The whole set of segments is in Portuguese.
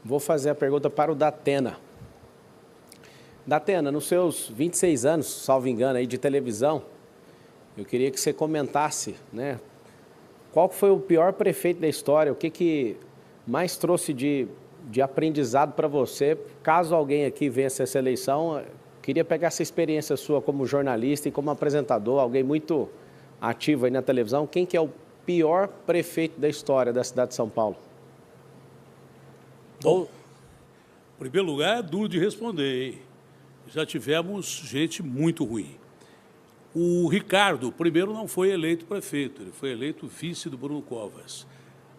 Vou fazer a pergunta para o Datena. Datena, nos seus 26 anos, salvo engano, aí, de televisão, eu queria que você comentasse, né, qual foi o pior prefeito da história, o que mais trouxe de aprendizado para você. Caso alguém aqui vença essa eleição, queria pegar essa experiência sua como jornalista e como apresentador, alguém muito ativo aí na televisão. Quem que é o pior prefeito da história da cidade de São Paulo? Bom, em primeiro lugar, é duro de responder, hein? Já tivemos gente muito ruim. O Ricardo, primeiro, não foi eleito prefeito, ele foi eleito vice do Bruno Covas.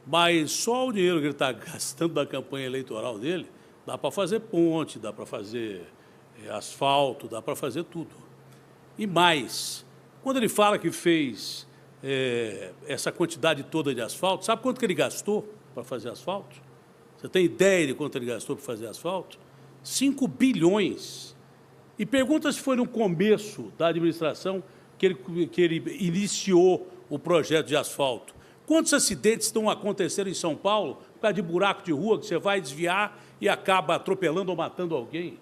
Mas só o dinheiro que ele está gastando na campanha eleitoral dele, dá para fazer ponte, dá para fazer asfalto, dá para fazer tudo. E mais, quando ele fala que fez essa quantidade toda de asfalto, sabe quanto que ele gastou para fazer asfalto? Você tem ideia de quanto ele gastou para fazer asfalto? 5 bilhões. E pergunta se foi no começo da administração que ele iniciou o projeto de asfalto. Quantos acidentes estão acontecendo em São Paulo por causa de buraco de rua que você vai desviar e acaba atropelando ou matando alguém?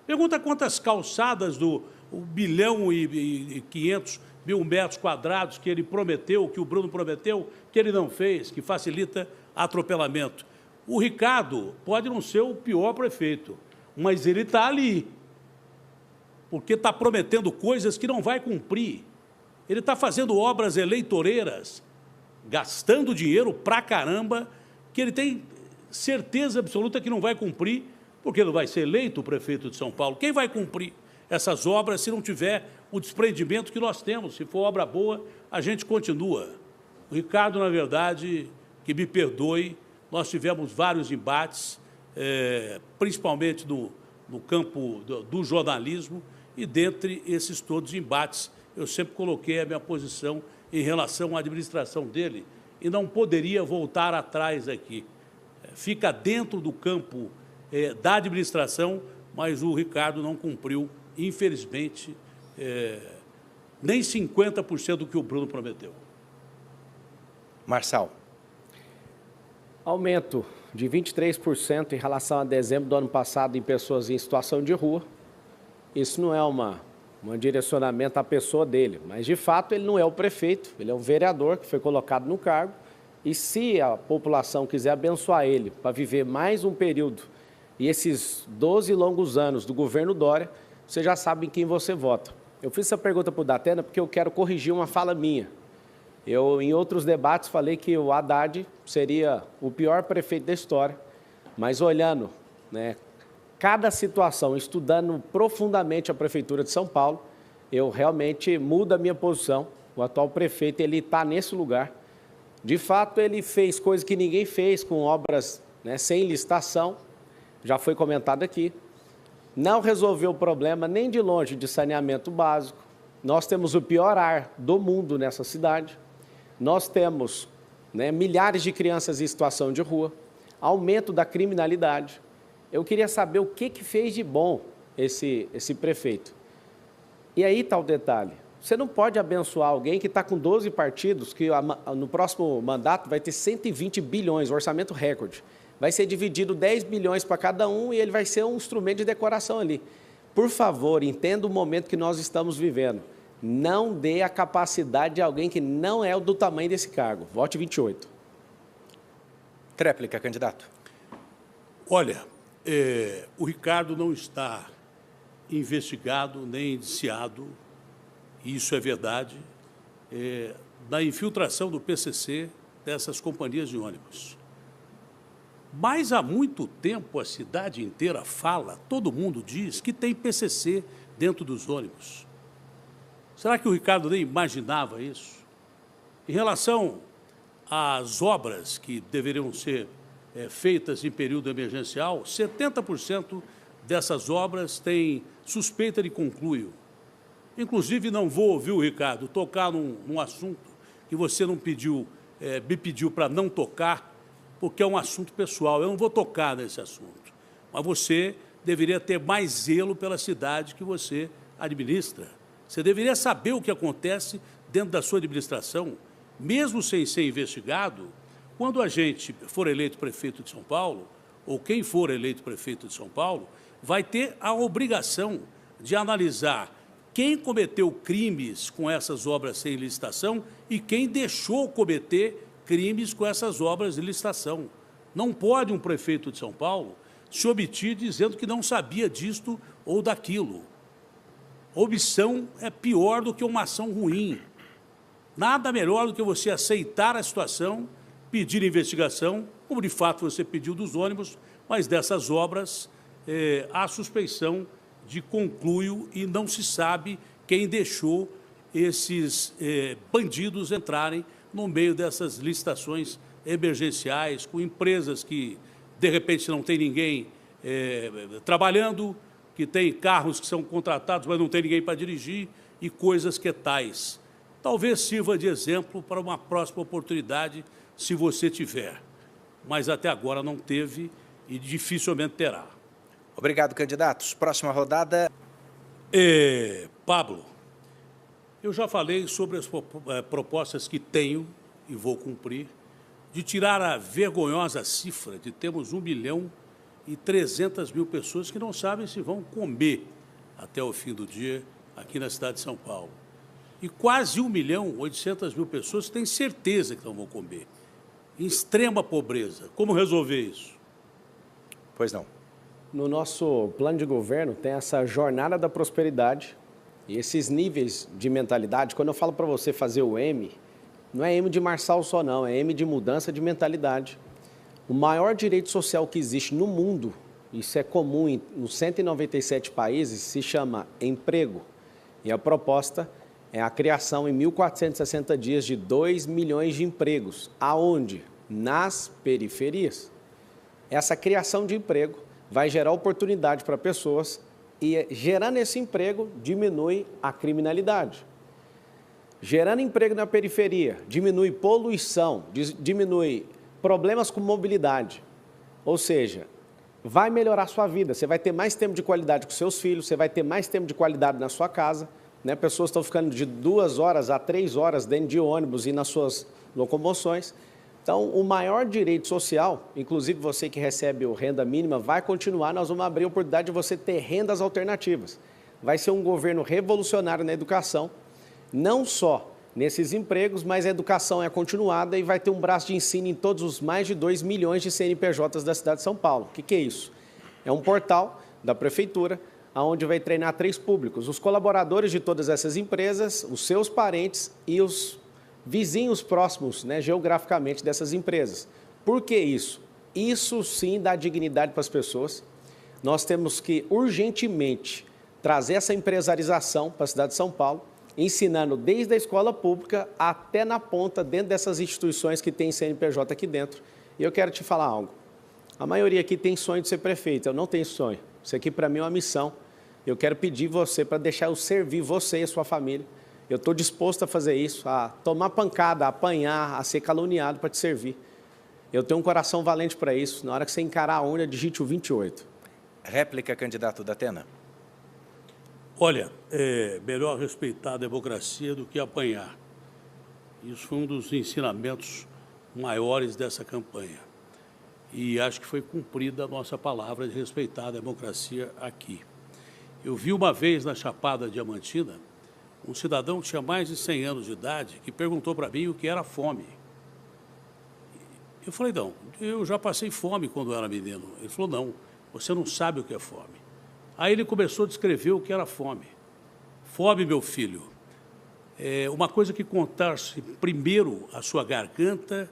Pergunta quantas calçadas do 1.500.000 metros quadrados que ele prometeu, que o Bruno prometeu, que ele não fez, que facilita atropelamento. O Ricardo pode não ser o pior prefeito, mas ele está ali, porque está prometendo coisas que não vai cumprir. Ele está fazendo obras eleitoreiras, gastando dinheiro pra caramba, que ele tem certeza absoluta que não vai cumprir, porque ele vai ser eleito o prefeito de São Paulo. Quem vai cumprir essas obras se não tiver o desprendimento que nós temos? Se for obra boa, a gente continua. O Ricardo, na verdade, que me perdoe, nós tivemos vários embates, principalmente no campo do jornalismo, e dentre esses todos embates, eu sempre coloquei a minha posição em relação à administração dele e não poderia voltar atrás aqui. Fica dentro do campo da administração, mas o Ricardo não cumpriu, infelizmente, nem 50% do que o Bruno prometeu. Marçal. Aumento de 23% em relação a dezembro do ano passado em pessoas em situação de rua. Isso não é um direcionamento à pessoa dele, mas, de fato, ele não é o prefeito, ele é um vereador que foi colocado no cargo, e se a população quiser abençoar ele para viver mais um período e esses 12 longos anos do governo Dória, você já sabe em quem você vota. Eu fiz essa pergunta para o Datena porque eu quero corrigir uma fala minha. Eu, em outros debates, falei que o Haddad seria o pior prefeito da história, mas olhando, né, cada situação, estudando profundamente a Prefeitura de São Paulo, eu realmente mudo a minha posição. O atual prefeito, ele está nesse lugar. De fato, ele fez coisas que ninguém fez, com obras, né, sem licitação, já foi comentado aqui. Não resolveu o problema nem de longe de saneamento básico. Nós temos o pior ar do mundo nessa cidade. Nós temos, né, milhares de crianças em situação de rua, aumento da criminalidade. Eu queria saber o que fez de bom esse prefeito. E aí está o detalhe. Você não pode abençoar alguém que está com 12 partidos, que no próximo mandato vai ter 120 bilhões, orçamento recorde. Vai ser dividido 10 bilhões para cada um e ele vai ser um instrumento de decoração ali. Por favor, entenda o momento que nós estamos vivendo. Não dê a capacidade de alguém que não é do tamanho desse cargo. Vote 28. Tréplica, candidato. Olha, o Ricardo não está investigado nem indiciado, isso é verdade, na infiltração do PCC dessas companhias de ônibus. Mas há muito tempo a cidade inteira fala, todo mundo diz que tem PCC dentro dos ônibus. Será que o Ricardo nem imaginava isso? Em relação às obras que deveriam ser feitas em período emergencial, 70% dessas obras têm suspeita de conluio. Inclusive, não vou ouvir o Ricardo tocar num assunto que você não pediu, me pediu para não tocar, porque é um assunto pessoal. Eu não vou tocar nesse assunto. Mas você deveria ter mais zelo pela cidade que você administra. Você deveria saber o que acontece dentro da sua administração, mesmo sem ser investigado. Quando a gente for eleito prefeito de São Paulo, ou quem for eleito prefeito de São Paulo, vai ter a obrigação de analisar quem cometeu crimes com essas obras sem licitação e quem deixou cometer crimes com essas obras de licitação. Não pode um prefeito de São Paulo se omitir dizendo que não sabia disto ou daquilo. Omissão é pior do que uma ação ruim. Nada melhor do que você aceitar a situação, pedir investigação, como de fato você pediu dos ônibus, mas dessas obras há suspeição de conluio e não se sabe quem deixou esses bandidos entrarem no meio dessas licitações emergenciais, com empresas que, de repente, não tem ninguém trabalhando, que tem carros que são contratados, mas não tem ninguém para dirigir, e coisas que tais. Talvez sirva de exemplo para uma próxima oportunidade, se você tiver. Mas até agora não teve e dificilmente terá. Obrigado, candidatos. Próxima rodada. Pablo, eu já falei sobre as propostas que tenho e vou cumprir, de tirar a vergonhosa cifra de termos 1.300.000 pessoas que não sabem se vão comer até o fim do dia aqui na cidade de São Paulo. E quase 1.800.000 pessoas têm certeza que não vão comer. Em extrema pobreza. Como resolver isso? Pois não. No nosso plano de governo tem essa jornada da prosperidade e esses níveis de mentalidade. Quando eu falo para você fazer o M, não é M de Marçal só não, é M de mudança de mentalidade. O maior direito social que existe no mundo, isso é comum nos 197 países, se chama emprego. E a proposta é a criação em 1.460 dias de 2 milhões de empregos. Aonde? Nas periferias. Essa criação de emprego vai gerar oportunidade para pessoas e, gerando esse emprego, diminui a criminalidade. Gerando emprego na periferia, diminui poluição, diminui problemas com mobilidade. Ou seja, vai melhorar a sua vida, você vai ter mais tempo de qualidade com seus filhos, você vai ter mais tempo de qualidade na sua casa, né? Pessoas estão ficando de 2 horas a 3 horas dentro de ônibus e nas suas locomoções. Então, o maior direito social, inclusive você que recebe o renda mínima, vai continuar, nós vamos abrir a oportunidade de você ter rendas alternativas. Vai ser um governo revolucionário na educação, não só nesses empregos, mas a educação é continuada e vai ter um braço de ensino em todos os mais de 2 milhões de CNPJs da cidade de São Paulo. O que é isso? É um portal da prefeitura, onde vai treinar 3 públicos, os colaboradores de todas essas empresas, os seus parentes e os vizinhos próximos, né, geograficamente dessas empresas. Por que isso? Isso sim dá dignidade para as pessoas. Nós temos que urgentemente trazer essa empresarização para a cidade de São Paulo, ensinando desde a escola pública até na ponta, dentro dessas instituições que tem CNPJ aqui dentro. E eu quero te falar algo. A maioria aqui tem sonho de ser prefeito, eu não tenho sonho. Isso aqui para mim é uma missão. Eu quero pedir você para deixar eu servir você e a sua família. Eu estou disposto a fazer isso, a tomar pancada, a apanhar, a ser caluniado para te servir. Eu tenho um coração valente para isso. Na hora que você encarar a urna, digite o 28. Réplica, candidato Datena. Olha, é melhor respeitar a democracia do que apanhar. Isso foi um dos ensinamentos maiores dessa campanha. E acho que foi cumprida a nossa palavra de respeitar a democracia aqui. Eu vi uma vez na Chapada Diamantina um cidadão que tinha mais de 100 anos de idade que perguntou para mim o que era fome. Eu falei, não, eu já passei fome quando eu era menino. Ele falou, não, você não sabe o que é fome. Aí ele começou a descrever o que era fome. Fome, meu filho, é uma coisa que contorce primeiro a sua garganta,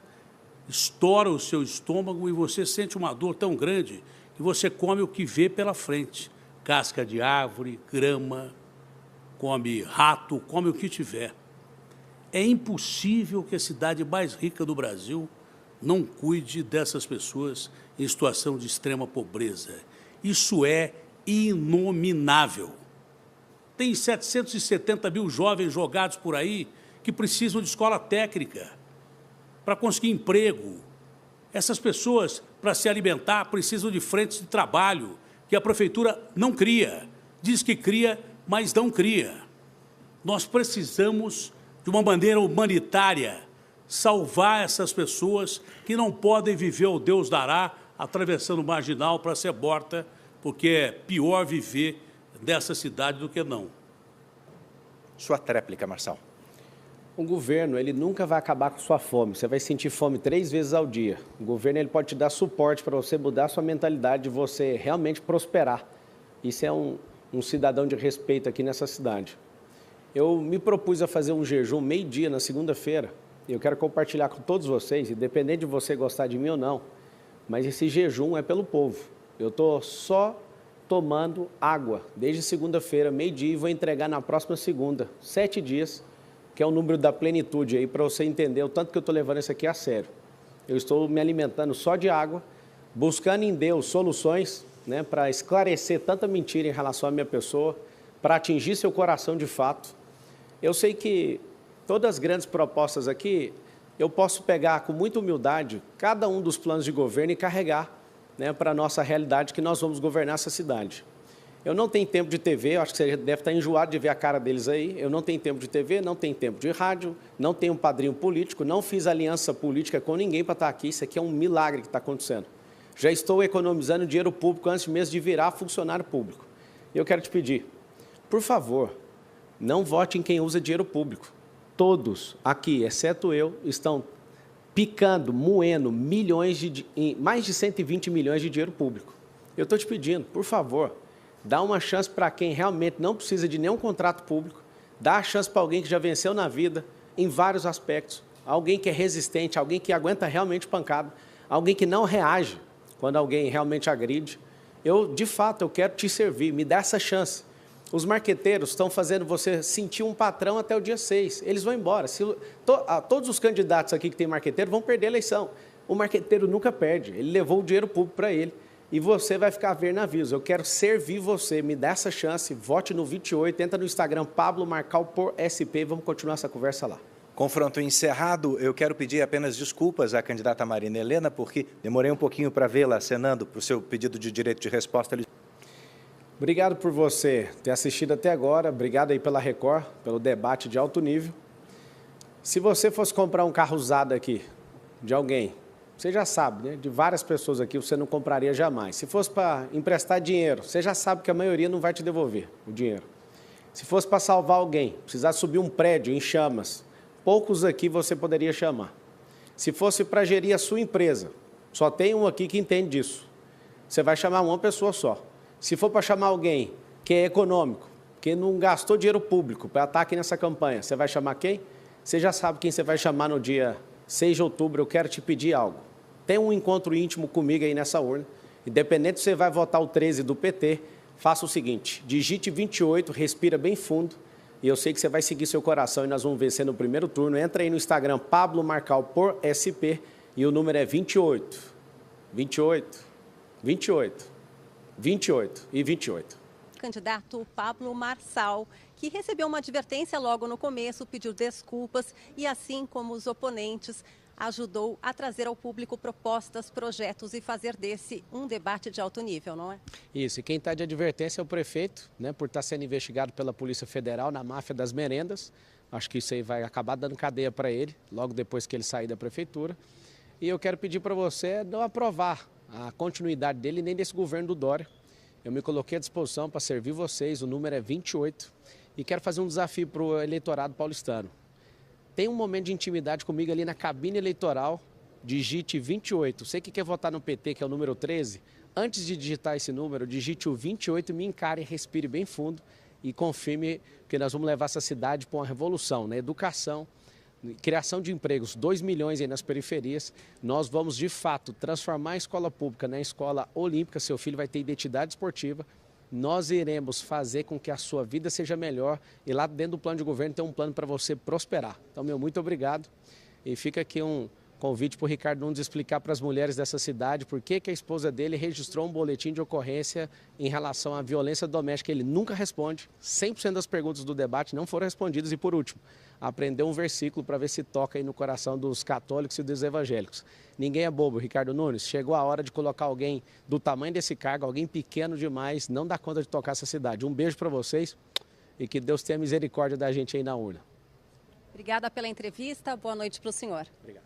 estoura o seu estômago e você sente uma dor tão grande que você come o que vê pela frente. Casca de árvore, grama, come rato, come o que tiver. É impossível que a cidade mais rica do Brasil não cuide dessas pessoas em situação de extrema pobreza. Isso é inominável. Tem 770 mil jovens jogados por aí que precisam de escola técnica para conseguir emprego. Essas pessoas, para se alimentar, precisam de frentes de trabalho que a prefeitura não cria. Diz que cria, mas não cria. Nós precisamos de uma maneira humanitária salvar essas pessoas que não podem viver o Deus dará atravessando o Marginal para ser morta, porque é pior viver nessa cidade do que não. Sua tréplica, Marçal. O governo, ele nunca vai acabar com sua fome. Você vai sentir fome 3 vezes ao dia. O governo, ele pode te dar suporte para você mudar a sua mentalidade, de você realmente prosperar. Isso é um cidadão de respeito aqui nessa cidade. Eu me propus a fazer um jejum meio-dia na segunda-feira. E eu quero compartilhar com todos vocês, independente de você gostar de mim ou não, mas esse jejum é pelo povo. Eu estou só tomando água desde segunda-feira, meio-dia, e vou entregar na próxima segunda, 7 dias, que é o número da plenitude aí, para você entender o tanto que eu estou levando isso aqui a sério. Eu estou me alimentando só de água, buscando em Deus soluções, né, para esclarecer tanta mentira em relação à minha pessoa, para atingir seu coração de fato. Eu sei que todas as grandes propostas aqui, eu posso pegar com muita humildade cada um dos planos de governo e carregar, né, para a nossa realidade, que nós vamos governar essa cidade. Eu não tenho tempo de TV, eu acho que você deve estar enjoado de ver a cara deles aí. Eu não tenho tempo de TV, não tenho tempo de rádio, não tenho um padrinho político, não fiz aliança política com ninguém para estar aqui. Isso aqui é um milagre que está acontecendo. Já estou economizando dinheiro público antes mesmo de virar funcionário público. E eu quero te pedir, por favor, não vote em quem usa dinheiro público. Todos aqui, exceto eu, estão picando, moendo mais de 120 milhões de dinheiro público. Eu estou te pedindo, por favor, dá uma chance para quem realmente não precisa de nenhum contrato público, dá a chance para alguém que já venceu na vida, em vários aspectos, alguém que é resistente, alguém que aguenta realmente pancada, alguém que não reage quando alguém realmente agride. De fato, eu quero te servir, me dá essa chance. Os marqueteiros estão fazendo você sentir um patrão até o dia 6, eles vão embora. Todos os candidatos aqui que tem marqueteiro vão perder a eleição. O marqueteiro nunca perde, ele levou o dinheiro público para ele. E você vai ficar a ver navios. Eu quero servir você, me dá essa chance, vote no 28, entra no Instagram, Pablo Marçal por SP, vamos continuar essa conversa lá. Confronto encerrado. Eu quero pedir apenas desculpas à candidata Marina Helena, porque demorei um pouquinho para vê-la acenando para o seu pedido de direito de resposta. Obrigado por você ter assistido até agora, obrigado aí pela Record, pelo debate de alto nível. Se você fosse comprar um carro usado aqui, de alguém, você já sabe, né? De várias pessoas aqui, você não compraria jamais. Se fosse para emprestar dinheiro, você já sabe que a maioria não vai te devolver o dinheiro. Se fosse para salvar alguém, precisar subir um prédio em chamas, poucos aqui você poderia chamar. Se fosse para gerir a sua empresa, só tem um aqui que entende disso. Você vai chamar uma pessoa só. Se for para chamar alguém que é econômico, que não gastou dinheiro público para estar aqui nessa campanha, você vai chamar quem? Você já sabe quem você vai chamar no dia 6 de outubro. Eu quero te pedir algo. Tem um encontro íntimo comigo aí nessa urna. Independente se você vai votar o 13 do PT, faça o seguinte, digite 28, respira bem fundo, e eu sei que você vai seguir seu coração e nós vamos vencer no primeiro turno. Entra aí no Instagram, Pablo Marçal por SP, e o número é 28, 28, 28, 28 e 28. Candidato Pablo Marçal, que recebeu uma advertência logo no começo, pediu desculpas e, assim como os oponentes, ajudou a trazer ao público propostas, projetos e fazer desse um debate de alto nível, não é? Isso, e quem está de advertência é o prefeito, né, por estar sendo investigado pela Polícia Federal na máfia das merendas. Acho que isso aí vai acabar dando cadeia para ele, logo depois que ele sair da prefeitura. E eu quero pedir para você não aprovar a continuidade dele nem desse governo do Dória. Eu me coloquei à disposição para servir vocês, o número é 28, e quero fazer um desafio para o eleitorado paulistano. Tem um momento de intimidade comigo ali na cabine eleitoral, digite 28. Você que quer votar no PT, que é o número 13, antes de digitar esse número, digite o 28, me encare, respire bem fundo e confirme que nós vamos levar essa cidade para uma revolução, né? Educação, criação de empregos, 2 milhões aí nas periferias. Nós vamos, de fato, transformar a escola pública na escola olímpica. Seu filho vai ter identidade esportiva. Nós iremos fazer com que a sua vida seja melhor e lá dentro do plano de governo tem um plano para você prosperar. Então, muito obrigado. E fica aqui um convite para o Ricardo Nunes explicar para as mulheres dessa cidade por que a esposa dele registrou um boletim de ocorrência em relação à violência doméstica. Ele nunca responde, 100% das perguntas do debate não foram respondidas. E, por último, aprender um versículo para ver se toca aí no coração dos católicos e dos evangélicos. Ninguém é bobo, Ricardo Nunes. Chegou a hora de colocar alguém do tamanho desse cargo, alguém pequeno demais, não dá conta de tocar essa cidade. Um beijo para vocês e que Deus tenha misericórdia da gente aí na urna. Obrigada pela entrevista. Boa noite para o senhor. Obrigado.